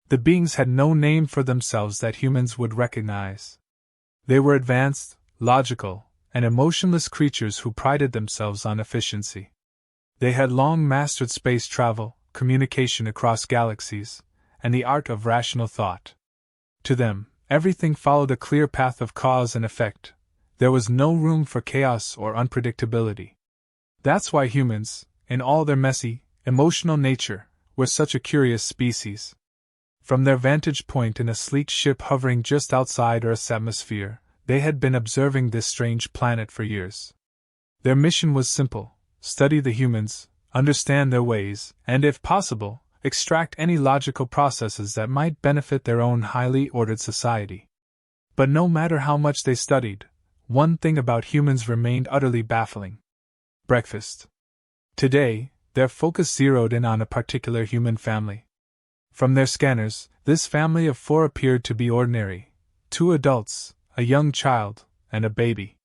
The beings had no name for themselves that humans would recognize. They were advanced, logical, and emotionless creatures who prided themselves on efficiency. They had long mastered space travel, communication across galaxies, and the art of rational thought. To them, everything followed a clear path of cause and effect. There was no room for chaos or unpredictability. That's why humans, in all their messy, emotional nature, were such a curious species. From their vantage point in a sleek ship hovering just outside Earth's atmosphere, they had been observing this strange planet for years. Their mission was simple: study the humans, understand their ways, and if possible, extract any logical processes that might benefit their own highly ordered society. But no matter how much they studied, one thing about humans remained utterly baffling: breakfast. Today, their focus zeroed in on a particular human family. From their scanners, this family of 4 appeared to be ordinary: 2 adults, a young child, and a baby.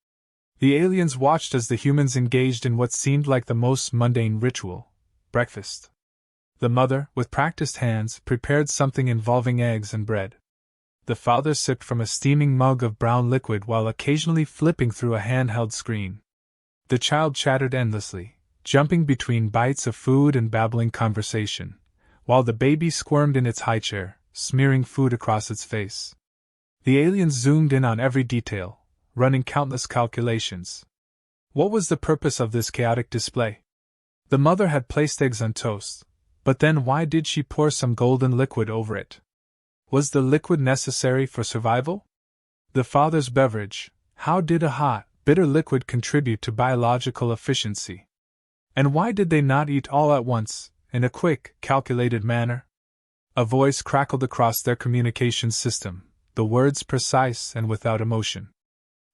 The aliens watched as the humans engaged in what seemed like the most mundane ritual: breakfast. The mother, with practiced hands, prepared something involving eggs and bread. The father sipped from a steaming mug of brown liquid while occasionally flipping through a handheld screen. The child chattered endlessly, jumping between bites of food and babbling conversation, while the baby squirmed in its high chair, smearing food across its face. The aliens zoomed in on every detail, running countless calculations. What was the purpose of this chaotic display? The mother had placed eggs on toast, but then why did she pour some golden liquid over it? Was the liquid necessary for survival? The father's beverage: how did a hot, bitter liquid contribute to biological efficiency? And why did they not eat all at once, in a quick, calculated manner? A voice crackled across their communications system, the words precise and without emotion.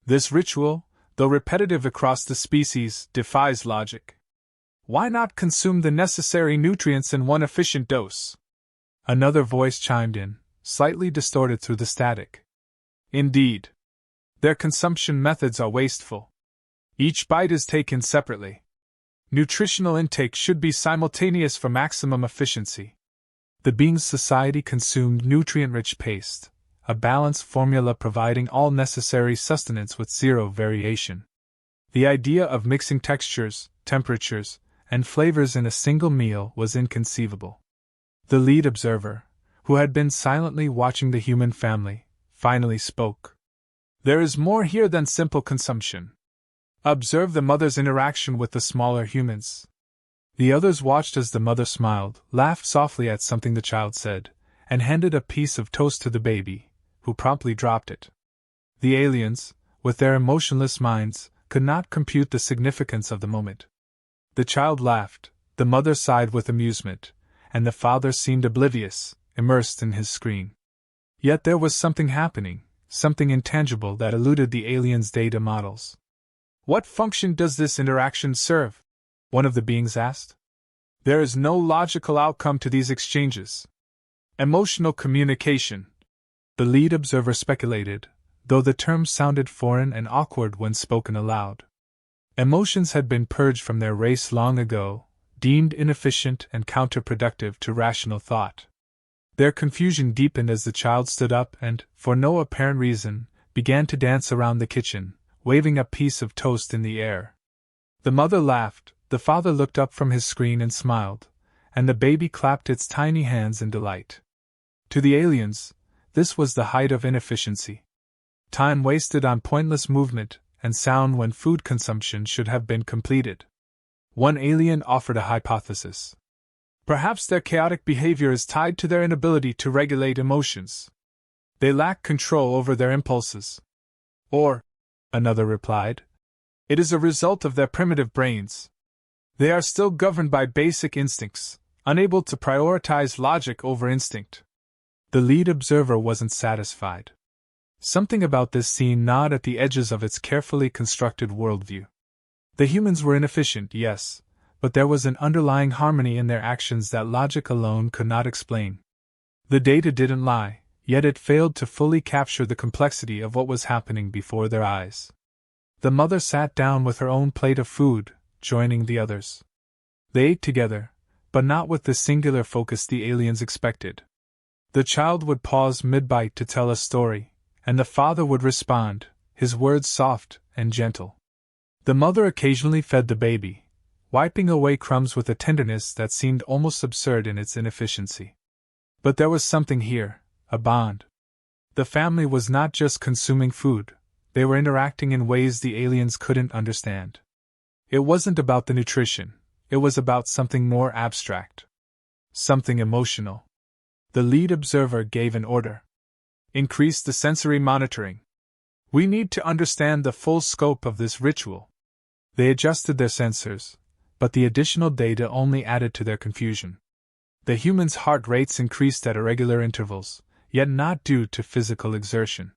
This ritual, though repetitive across the species, defies logic. Why not consume the necessary nutrients in one efficient dose? Another voice chimed in, slightly distorted through the static. Indeed. Their consumption methods are wasteful. Each bite is taken separately. Nutritional intake should be simultaneous for maximum efficiency. The being's society consumed nutrient-rich paste, a balanced formula providing all necessary sustenance with zero variation. The idea of mixing textures, temperatures, and flavors in a single meal was inconceivable. The lead observer, who had been silently watching the human family, finally spoke. There is more here than simple consumption. Observe the mother's interaction with the smaller humans. The others watched as the mother smiled, laughed softly at something the child said, and handed a piece of toast to the baby, who promptly dropped it. The aliens, with their emotionless minds, could not compute the significance of the moment. The child laughed, the mother sighed with amusement, and the father seemed oblivious, immersed in his screen. Yet there was something happening, something intangible that eluded the aliens' data models. What function does this interaction serve? One of the beings asked. There is no logical outcome to these exchanges. Emotional communication, the lead observer speculated, though the term sounded foreign and awkward when spoken aloud. Emotions had been purged from their race long ago, deemed inefficient and counterproductive to rational thought. Their confusion deepened as the child stood up and, for no apparent reason, began to dance around the kitchen, waving a piece of toast in the air. The mother laughed, the father looked up from his screen and smiled, and the baby clapped its tiny hands in delight. To the aliens, this was the height of inefficiency. Time wasted on pointless movement and sound when food consumption should have been completed. One alien offered a hypothesis. Perhaps their chaotic behavior is tied to their inability to regulate emotions. They lack control over their impulses. Or, another replied, it is a result of their primitive brains. They are still governed by basic instincts, unable to prioritize logic over instinct. The lead observer wasn't satisfied. Something about this scene gnawed at the edges of its carefully constructed worldview. The humans were inefficient, yes, but there was an underlying harmony in their actions that logic alone could not explain. The data didn't lie, yet it failed to fully capture the complexity of what was happening before their eyes. The mother sat down with her own plate of food, joining the others. They ate together, but not with the singular focus the aliens expected. The child would pause mid-bite to tell a story, and the father would respond, his words soft and gentle. The mother occasionally fed the baby, wiping away crumbs with a tenderness that seemed almost absurd in its inefficiency. But there was something here, a bond. The family was not just consuming food, they were interacting in ways the aliens couldn't understand. It wasn't about the nutrition, it was about something more abstract. Something emotional. The lead observer gave an order. Increase the sensory monitoring. We need to understand the full scope of this ritual. They adjusted their sensors, but the additional data only added to their confusion. The humans' heart rates increased at irregular intervals, yet not due to physical exertion.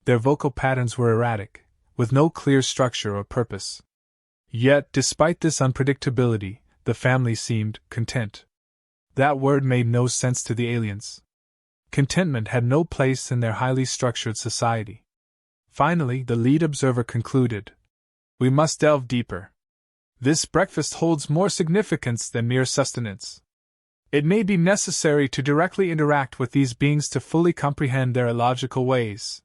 Their vocal patterns were erratic, with no clear structure or purpose. Yet, despite this unpredictability, the family seemed content. That word made no sense to the aliens. Contentment had no place in their highly structured society. Finally, the lead observer concluded, "We must delve deeper. This breakfast holds more significance than mere sustenance. It may be necessary to directly interact with these beings to fully comprehend their illogical ways."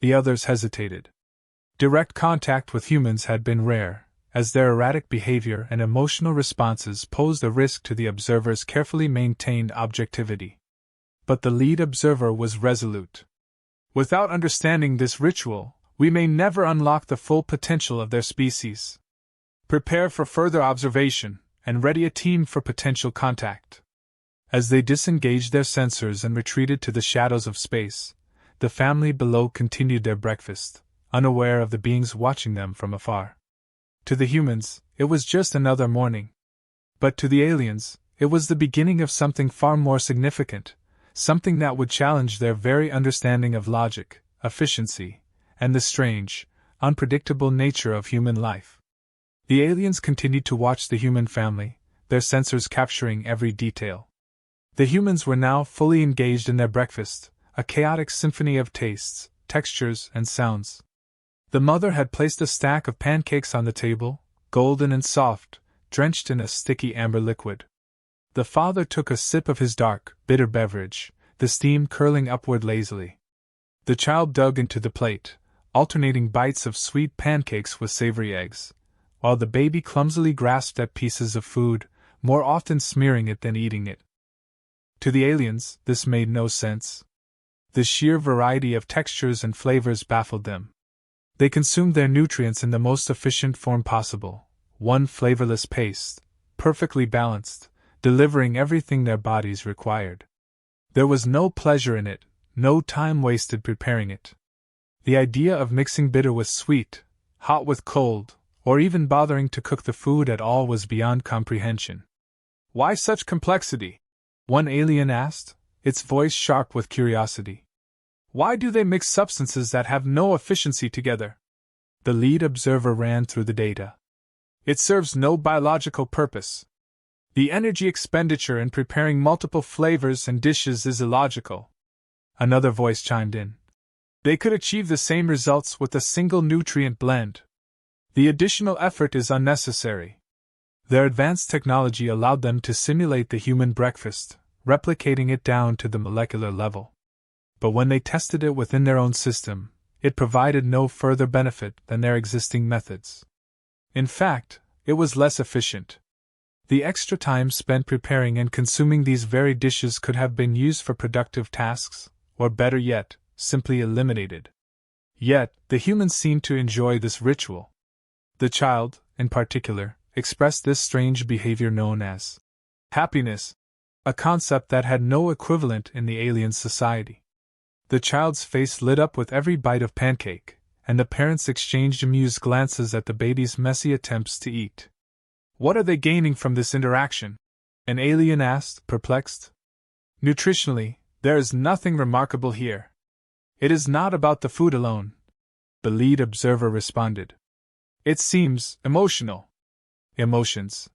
The others hesitated. Direct contact with humans had been rare, as their erratic behavior and emotional responses posed a risk to the observer's carefully maintained objectivity. But the lead observer was resolute. Without understanding this ritual, we may never unlock the full potential of their species. Prepare for further observation, and ready a team for potential contact. As they disengaged their sensors and retreated to the shadows of space, the family below continued their breakfast, unaware of the beings watching them from afar. To the humans, it was just another morning. But to the aliens, it was the beginning of something far more significant, something that would challenge their very understanding of logic, efficiency, and the strange, unpredictable nature of human life. The aliens continued to watch the human family, their sensors capturing every detail. The humans were now fully engaged in their breakfast, a chaotic symphony of tastes, textures, and sounds. The mother had placed a stack of pancakes on the table, golden and soft, drenched in a sticky amber liquid. The father took a sip of his dark, bitter beverage, the steam curling upward lazily. The child dug into the plate, alternating bites of sweet pancakes with savory eggs, while the baby clumsily grasped at pieces of food, more often smearing it than eating it. To the aliens, this made no sense. The sheer variety of textures and flavors baffled them. They consumed their nutrients in the most efficient form possible, one flavorless paste, perfectly balanced, delivering everything their bodies required. There was no pleasure in it, no time wasted preparing it. The idea of mixing bitter with sweet, hot with cold, or even bothering to cook the food at all was beyond comprehension. "Why such complexity?" one alien asked, its voice sharp with curiosity. "Why do they mix substances that have no efficiency together?" The lead observer ran through the data. "It serves no biological purpose. The energy expenditure in preparing multiple flavors and dishes is illogical." Another voice chimed in. "They could achieve the same results with a single nutrient blend. The additional effort is unnecessary." Their advanced technology allowed them to simulate the human breakfast, replicating it down to the molecular level. But when they tested it within their own system, it provided no further benefit than their existing methods. In fact, it was less efficient. The extra time spent preparing and consuming these very dishes could have been used for productive tasks, or better yet, simply eliminated. Yet, the humans seemed to enjoy this ritual. The child, in particular, expressed this strange behavior known as happiness, a concept that had no equivalent in the alien society. The child's face lit up with every bite of pancake, and the parents exchanged amused glances at the baby's messy attempts to eat. "What are they gaining from this interaction?" an alien asked, perplexed. "Nutritionally, there is nothing remarkable here. It is not about the food alone," the lead observer responded. "It seems emotional." Emotions.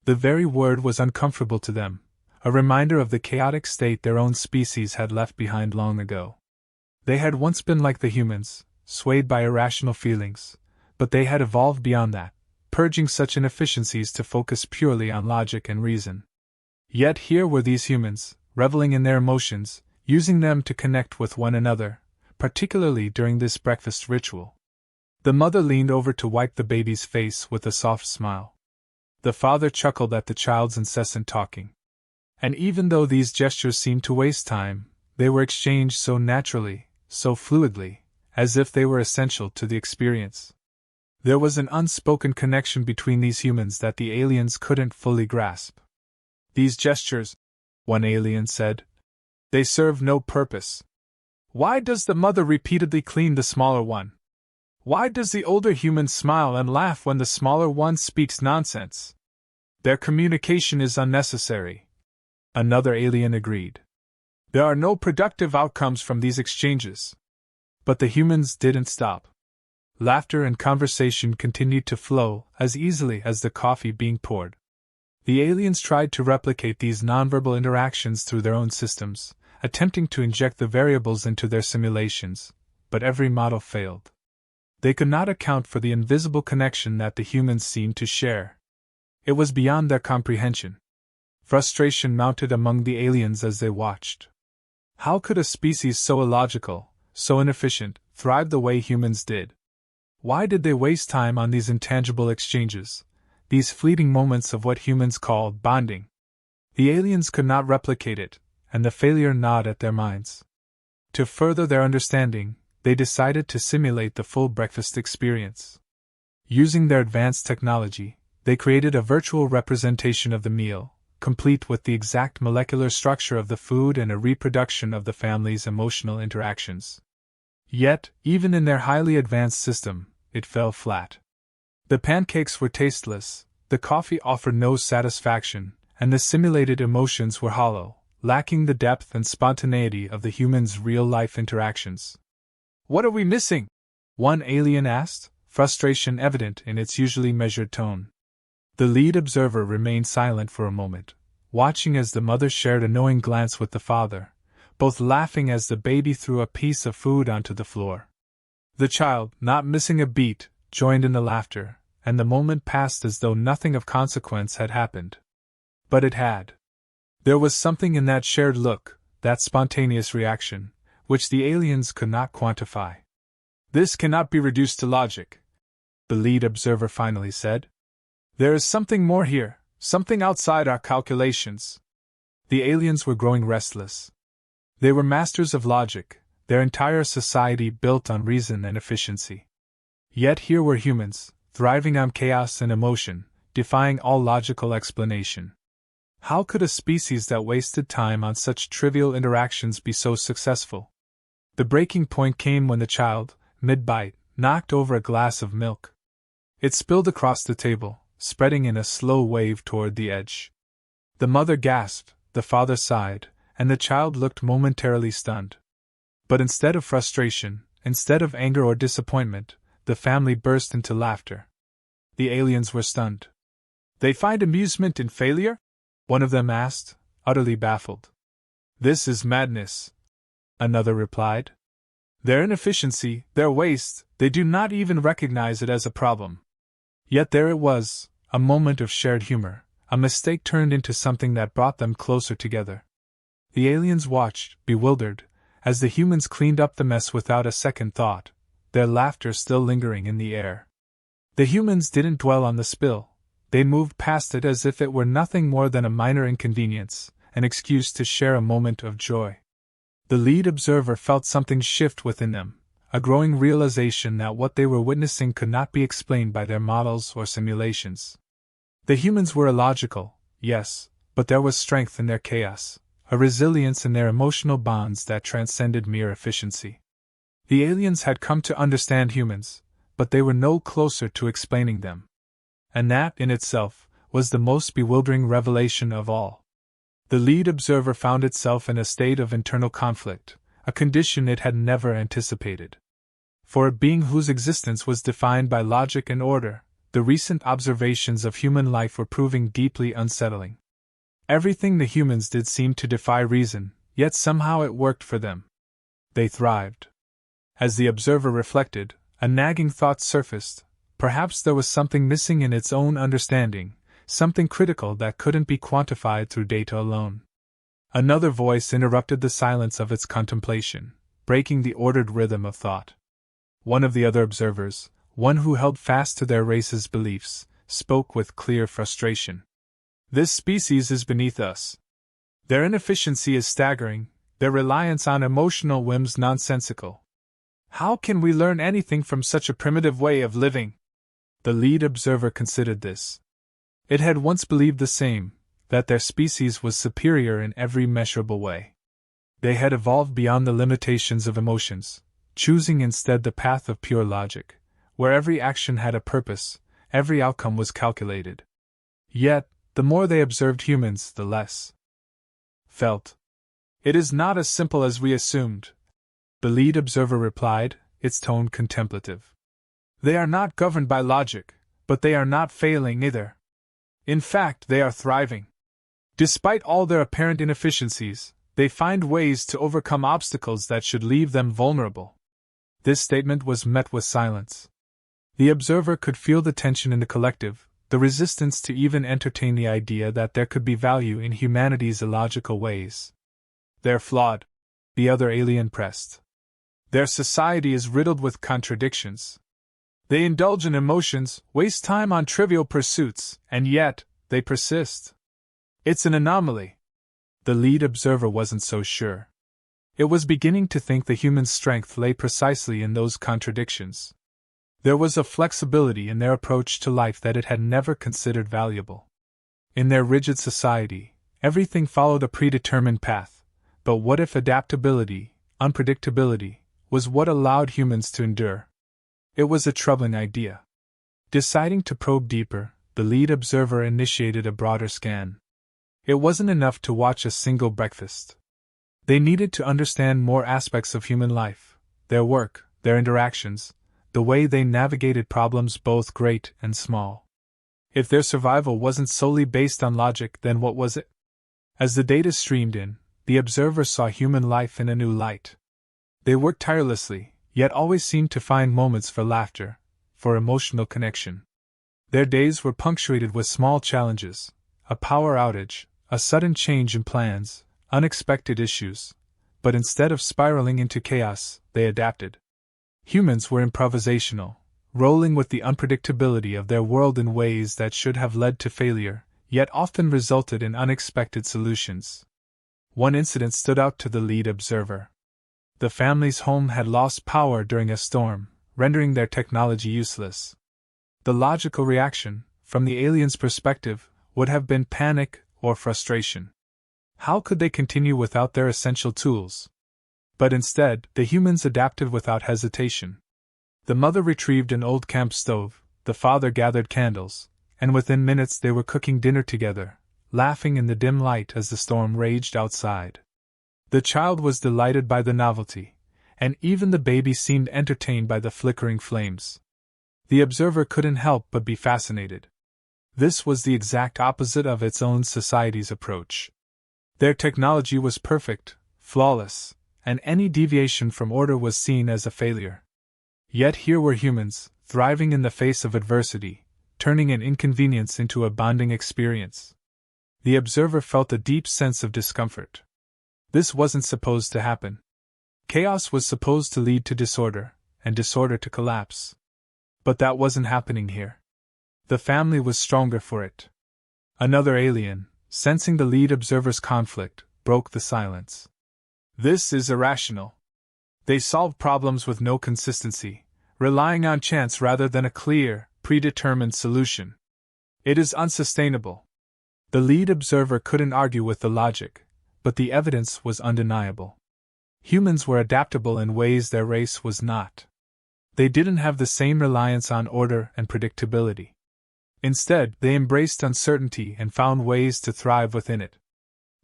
The very word was uncomfortable to them, a reminder of the chaotic state their own species had left behind long ago. They had once been like the humans, swayed by irrational feelings, but they had evolved beyond that, purging such inefficiencies to focus purely on logic and reason. Yet here were these humans, reveling in their emotions, using them to connect with one another, particularly during this breakfast ritual. The mother leaned over to wipe the baby's face with a soft smile. The father chuckled at the child's incessant talking. And even though these gestures seemed to waste time, they were exchanged so naturally, so fluidly, as if they were essential to the experience. There was an unspoken connection between these humans that the aliens couldn't fully grasp. These gestures, one alien said, they serve no purpose. Why does the mother repeatedly clean the smaller one? Why does the older human smile and laugh when the smaller one speaks nonsense? Their communication is unnecessary. Another alien agreed. There are no productive outcomes from these exchanges. But the humans didn't stop. Laughter and conversation continued to flow as easily as the coffee being poured. The aliens tried to replicate these nonverbal interactions through their own systems, attempting to inject the variables into their simulations, but every model failed. They could not account for the invisible connection that the humans seemed to share. It was beyond their comprehension. Frustration mounted among the aliens as they watched. How could a species so illogical, so inefficient, thrive the way humans did? Why did they waste time on these intangible exchanges, these fleeting moments of what humans call bonding? The aliens could not replicate it, and the failure gnawed at their minds. To further their understanding, they decided to simulate the full breakfast experience. Using their advanced technology, they created a virtual representation of the meal, complete with the exact molecular structure of the food and a reproduction of the family's emotional interactions. Yet, even in their highly advanced system, it fell flat. The pancakes were tasteless, the coffee offered no satisfaction, and the simulated emotions were hollow, lacking the depth and spontaneity of the humans' real-life interactions. What are we missing? One alien asked, frustration evident in its usually measured tone. The lead observer remained silent for a moment, watching as the mother shared a knowing glance with the father, both laughing as the baby threw a piece of food onto the floor. The child, not missing a beat, joined in the laughter, and the moment passed as though nothing of consequence had happened. But it had. There was something in that shared look, that spontaneous reaction, which the aliens could not quantify. This cannot be reduced to logic, the lead observer finally said. There is something more here, something outside our calculations. The aliens were growing restless. They were masters of logic, their entire society built on reason and efficiency. Yet here were humans, thriving on chaos and emotion, defying all logical explanation. How could a species that wasted time on such trivial interactions be so successful? The breaking point came when the child, mid-bite, knocked over a glass of milk. It spilled across the table, spreading in a slow wave toward the edge. The mother gasped, the father sighed, and the child looked momentarily stunned. But instead of frustration, instead of anger or disappointment, the family burst into laughter. The aliens were stunned. They find amusement in failure? One of them asked, utterly baffled. This is madness, another replied. Their inefficiency, their waste, they do not even recognize it as a problem. Yet there it was, a moment of shared humor, a mistake turned into something that brought them closer together. The aliens watched, bewildered, as the humans cleaned up the mess without a second thought, their laughter still lingering in the air. The humans didn't dwell on the spill, they moved past it as if it were nothing more than a minor inconvenience, an excuse to share a moment of joy. The lead observer felt something shift within them, a growing realization that what they were witnessing could not be explained by their models or simulations. The humans were illogical, yes, but there was strength in their chaos, a resilience in their emotional bonds that transcended mere efficiency. The aliens had come to understand humans, but they were no closer to explaining them. And that, in itself, was the most bewildering revelation of all. The lead observer found itself in a state of internal conflict, a condition it had never anticipated. For a being whose existence was defined by logic and order, the recent observations of human life were proving deeply unsettling. Everything the humans did seemed to defy reason, yet somehow it worked for them. They thrived. As the observer reflected, a nagging thought surfaced. Perhaps there was something missing in its own understanding, something critical that couldn't be quantified through data alone. Another voice interrupted the silence of its contemplation, breaking the ordered rhythm of thought. One of the other observers, one who held fast to their race's beliefs, spoke with clear frustration. This species is beneath us. Their inefficiency is staggering, their reliance on emotional whims nonsensical. How can we learn anything from such a primitive way of living? The lead observer considered this. It had once believed the same, that their species was superior in every measurable way. They had evolved beyond the limitations of emotions, choosing instead the path of pure logic, where every action had a purpose, every outcome was calculated. Yet, the more they observed humans, the less felt. It is not as simple as we assumed, the lead observer replied, its tone contemplative. They are not governed by logic, but they are not failing either. In fact, they are thriving. Despite all their apparent inefficiencies, they find ways to overcome obstacles that should leave them vulnerable. This statement was met with silence. The observer could feel the tension in the collective, the resistance to even entertain the idea that there could be value in humanity's illogical ways. They're flawed, the other alien pressed. Their society is riddled with contradictions. They indulge in emotions, waste time on trivial pursuits, and yet, they persist. It's an anomaly. The lead observer wasn't so sure. It was beginning to think the human strength lay precisely in those contradictions. There was a flexibility in their approach to life that it had never considered valuable. In their rigid society, everything followed a predetermined path, but what if adaptability, unpredictability, was what allowed humans to endure? It was a troubling idea. Deciding to probe deeper, the lead observer initiated a broader scan. It wasn't enough to watch a single breakfast. They needed to understand more aspects of human life, their work, their interactions, the way they navigated problems both great and small. If their survival wasn't solely based on logic, then what was it? As the data streamed in, the observer saw human life in a new light. They worked tirelessly, yet always seemed to find moments for laughter, for emotional connection. Their days were punctuated with small challenges, a power outage, a sudden change in plans, unexpected issues, but instead of spiraling into chaos, they adapted. Humans were improvisational, rolling with the unpredictability of their world in ways that should have led to failure, yet often resulted in unexpected solutions. One incident stood out to the lead observer. The family's home had lost power during a storm, rendering their technology useless. The logical reaction, from the aliens' perspective, would have been panic or frustration. How could they continue without their essential tools? But instead, the humans adapted without hesitation. The mother retrieved an old camp stove, the father gathered candles, and within minutes they were cooking dinner together, laughing in the dim light as the storm raged outside. The child was delighted by the novelty, and even the baby seemed entertained by the flickering flames. The observer couldn't help but be fascinated. This was the exact opposite of its own society's approach. Their technology was perfect, flawless, and any deviation from order was seen as a failure. Yet here were humans, thriving in the face of adversity, turning an inconvenience into a bonding experience. The observer felt a deep sense of discomfort. This wasn't supposed to happen. Chaos was supposed to lead to disorder, and disorder to collapse. But that wasn't happening here. The family was stronger for it. Another alien, sensing the lead observer's conflict, broke the silence. This is irrational. They solve problems with no consistency, relying on chance rather than a clear, predetermined solution. It is unsustainable. The lead observer couldn't argue with the logic, but the evidence was undeniable. Humans were adaptable in ways their race was not. They didn't have the same reliance on order and predictability. Instead, they embraced uncertainty and found ways to thrive within it.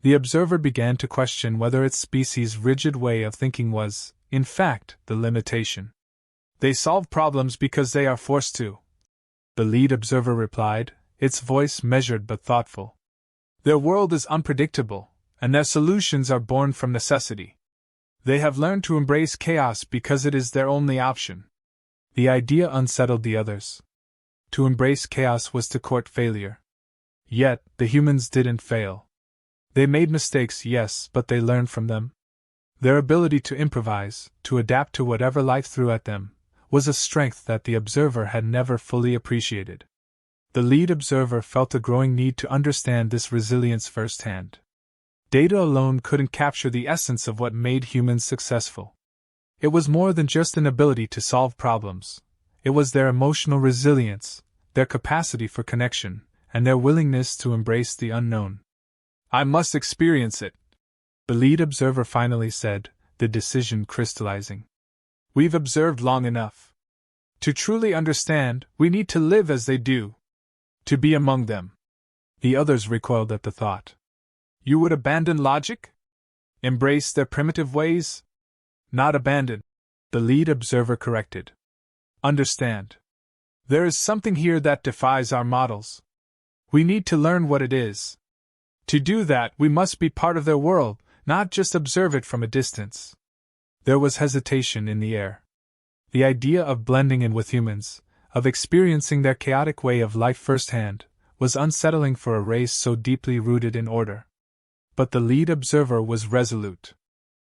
The observer began to question whether its species' rigid way of thinking was, in fact, the limitation. They solve problems because they are forced to, the lead observer replied, its voice measured but thoughtful. Their world is unpredictable, and their solutions are born from necessity. They have learned to embrace chaos because it is their only option. The idea unsettled the others. To embrace chaos was to court failure. Yet, the humans didn't fail. They made mistakes, yes, but they learned from them. Their ability to improvise, to adapt to whatever life threw at them, was a strength that the observer had never fully appreciated. The lead observer felt a growing need to understand this resilience firsthand. Data alone couldn't capture the essence of what made humans successful. It was more than just an ability to solve problems. It was their emotional resilience, their capacity for connection, and their willingness to embrace the unknown. "I must experience it," the lead observer finally said, the decision crystallizing. "We've observed long enough. To truly understand, we need to live as they do. To be among them." The others recoiled at the thought. "You would abandon logic? Embrace their primitive ways?" "Not abandon," the lead observer corrected. "Understand. There is something here that defies our models. We need to learn what it is. To do that, we must be part of their world, not just observe it from a distance." There was hesitation in the air. The idea of blending in with humans, of experiencing their chaotic way of life firsthand, was unsettling for a race so deeply rooted in order. But the lead observer was resolute.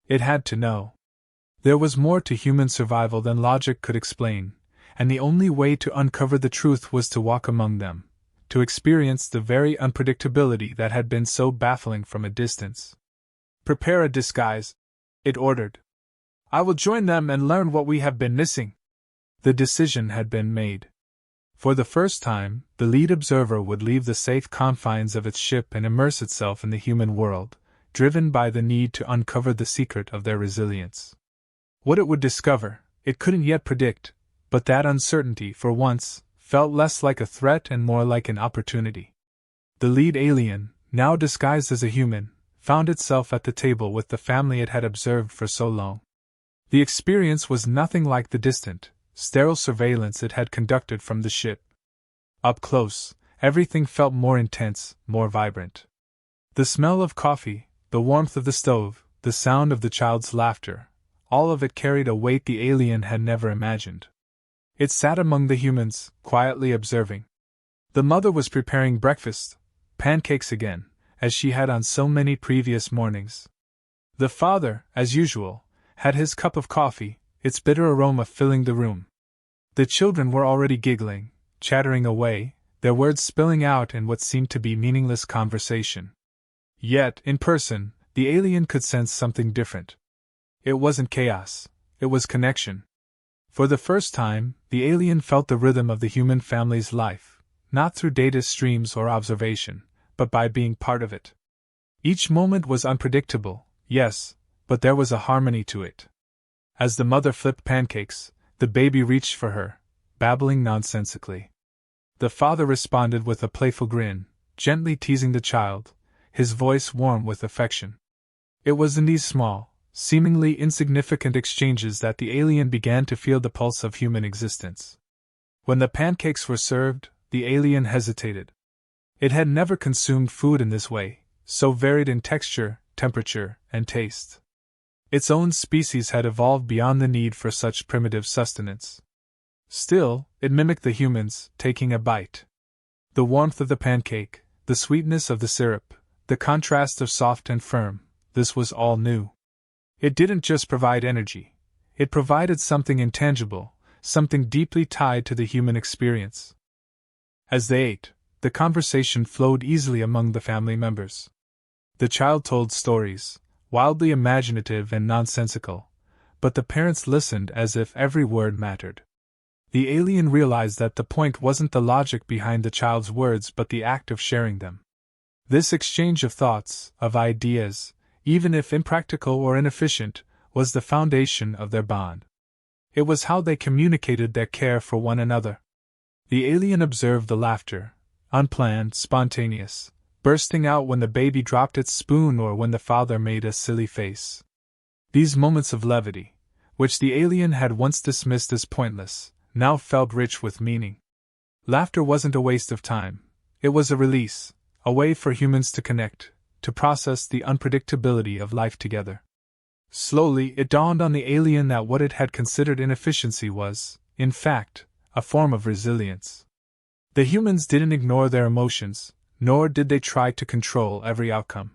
It had to know. There was more to human survival than logic could explain, and the only way to uncover the truth was to walk among them, to experience the very unpredictability that had been so baffling from a distance. "Prepare a disguise," it ordered. "I will join them and learn what we have been missing." The decision had been made. For the first time, the lead observer would leave the safe confines of its ship and immerse itself in the human world, driven by the need to uncover the secret of their resilience. What it would discover, it couldn't yet predict, but that uncertainty, for once, felt less like a threat and more like an opportunity. The lead alien, now disguised as a human, found itself at the table with the family it had observed for so long. The experience was nothing like the distant, sterile surveillance it had conducted from the ship. Up close, everything felt more intense, more vibrant. The smell of coffee, the warmth of the stove, the sound of the child's laughter, all of it carried a weight the alien had never imagined. It sat among the humans, quietly observing. The mother was preparing breakfast, pancakes again, as she had on so many previous mornings. The father, as usual, had his cup of coffee, its bitter aroma filling the room. The children were already giggling, chattering away, their words spilling out in what seemed to be meaningless conversation. Yet, in person, the alien could sense something different. It wasn't chaos, it was connection. For the first time, the alien felt the rhythm of the human family's life, not through data streams or observation, but by being part of it. Each moment was unpredictable, yes, but there was a harmony to it. As the mother flipped pancakes, the baby reached for her, babbling nonsensically. The father responded with a playful grin, gently teasing the child, his voice warm with affection. It was in these small, seemingly insignificant exchanges that the alien began to feel the pulse of human existence. When the pancakes were served, the alien hesitated. It had never consumed food in this way, so varied in texture, temperature, and taste. Its own species had evolved beyond the need for such primitive sustenance. Still, it mimicked the humans, taking a bite. The warmth of the pancake, the sweetness of the syrup, the contrast of soft and firm, this was all new. It didn't just provide energy, it provided something intangible, something deeply tied to the human experience. As they ate, the conversation flowed easily among the family members. The child told stories, wildly imaginative and nonsensical, but the parents listened as if every word mattered. The alien realized that the point wasn't the logic behind the child's words but the act of sharing them. This exchange of thoughts, of ideas, even if impractical or inefficient, was the foundation of their bond. It was how they communicated their care for one another. The alien observed the laughter, unplanned, spontaneous, bursting out when the baby dropped its spoon or when the father made a silly face. These moments of levity, which the alien had once dismissed as pointless, now felt rich with meaning. Laughter wasn't a waste of time, it was a release, a way for humans to connect, to process the unpredictability of life together. Slowly it dawned on the alien that what it had considered inefficiency was, in fact, a form of resilience. The humans didn't ignore their emotions, nor did they try to control every outcome.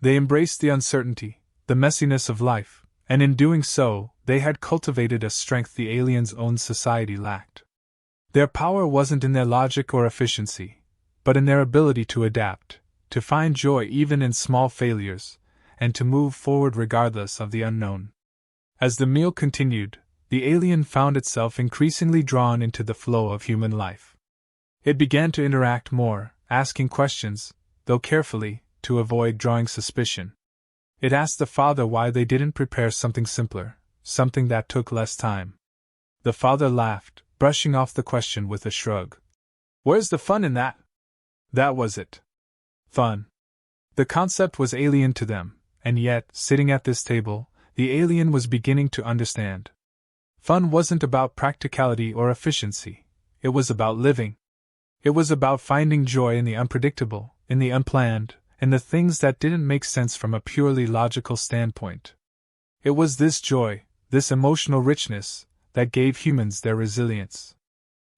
They embraced the uncertainty, the messiness of life, and in doing so, they had cultivated a strength the aliens' own society lacked. Their power wasn't in their logic or efficiency, but in their ability to adapt, to find joy even in small failures, and to move forward regardless of the unknown. As the meal continued, the alien found itself increasingly drawn into the flow of human life. It began to interact more, asking questions, though carefully, to avoid drawing suspicion. It asked the father why they didn't prepare something simpler, something that took less time. The father laughed, brushing off the question with a shrug. "Where's the fun in that?" That was it. Fun. The concept was alien to them, and yet, sitting at this table, the alien was beginning to understand. Fun wasn't about practicality or efficiency. It was about living. It was about finding joy in the unpredictable, in the unplanned, in the things that didn't make sense from a purely logical standpoint. It was this joy, this emotional richness, that gave humans their resilience.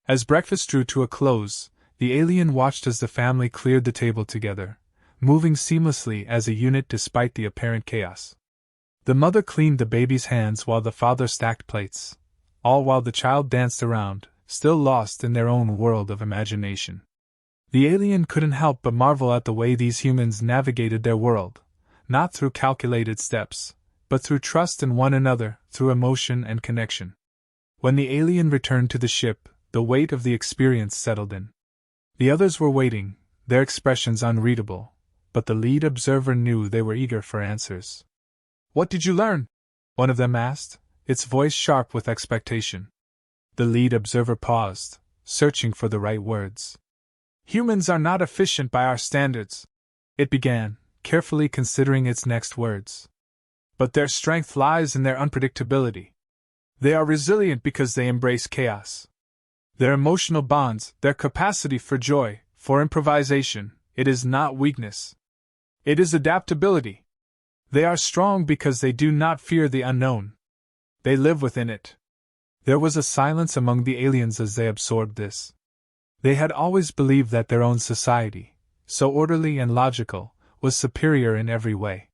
As breakfast drew to a close, the alien watched as the family cleared the table together, moving seamlessly as a unit despite the apparent chaos. The mother cleaned the baby's hands while the father stacked plates, all while the child danced around, still lost in their own world of imagination. The alien couldn't help but marvel at the way these humans navigated their world, not through calculated steps, but through trust in one another, through emotion and connection. When the alien returned to the ship, the weight of the experience settled in. The others were waiting, their expressions unreadable, but the lead observer knew they were eager for answers. "What did you learn?" one of them asked, its voice sharp with expectation. The lead observer paused, searching for the right words. "Humans are not efficient by our standards," it began, carefully considering its next words. "But their strength lies in their unpredictability. They are resilient because they embrace chaos. Their emotional bonds, their capacity for joy, for improvisation, it is not weakness. It is adaptability. They are strong because they do not fear the unknown. They live within it." There was a silence among the aliens as they absorbed this. They had always believed that their own society, so orderly and logical, was superior in every way.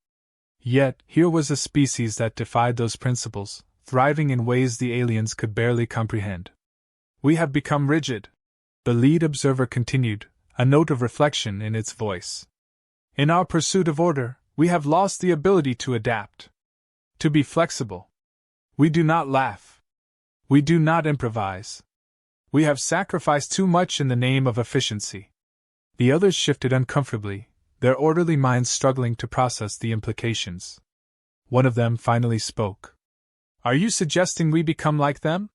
Yet, here was a species that defied those principles, thriving in ways the aliens could barely comprehend. "We have become rigid," the lead observer continued, a note of reflection in its voice. "In our pursuit of order, we have lost the ability to adapt, to be flexible. We do not laugh. We do not improvise. We have sacrificed too much in the name of efficiency." The others shifted uncomfortably, their orderly minds struggling to process the implications. One of them finally spoke. "Are you suggesting we become like them?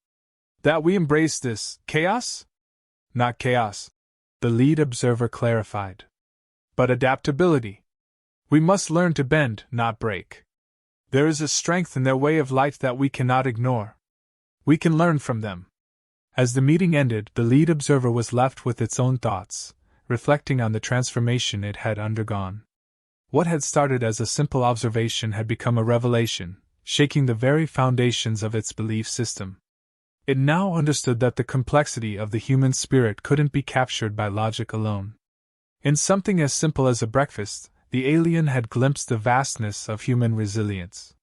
That we embrace this chaos?" "Not chaos," the lead observer clarified. "But adaptability. We must learn to bend, not break. There is a strength in their way of life that we cannot ignore. We can learn from them." As the meeting ended, the lead observer was left with its own thoughts, reflecting on the transformation it had undergone. What had started as a simple observation had become a revelation, shaking the very foundations of its belief system. It now understood that the complexity of the human spirit couldn't be captured by logic alone. In something as simple as a breakfast, the alien had glimpsed the vastness of human resilience.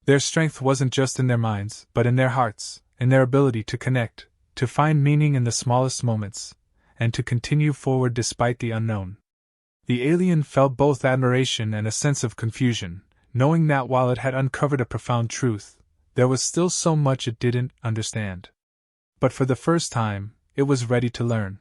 Their strength wasn't just in their minds, but in their hearts, in their ability to connect, to find meaning in the smallest moments, and to continue forward despite the unknown. The alien felt both admiration and a sense of confusion, knowing that while it had uncovered a profound truth, there was still so much it didn't understand. But for the first time, it was ready to learn.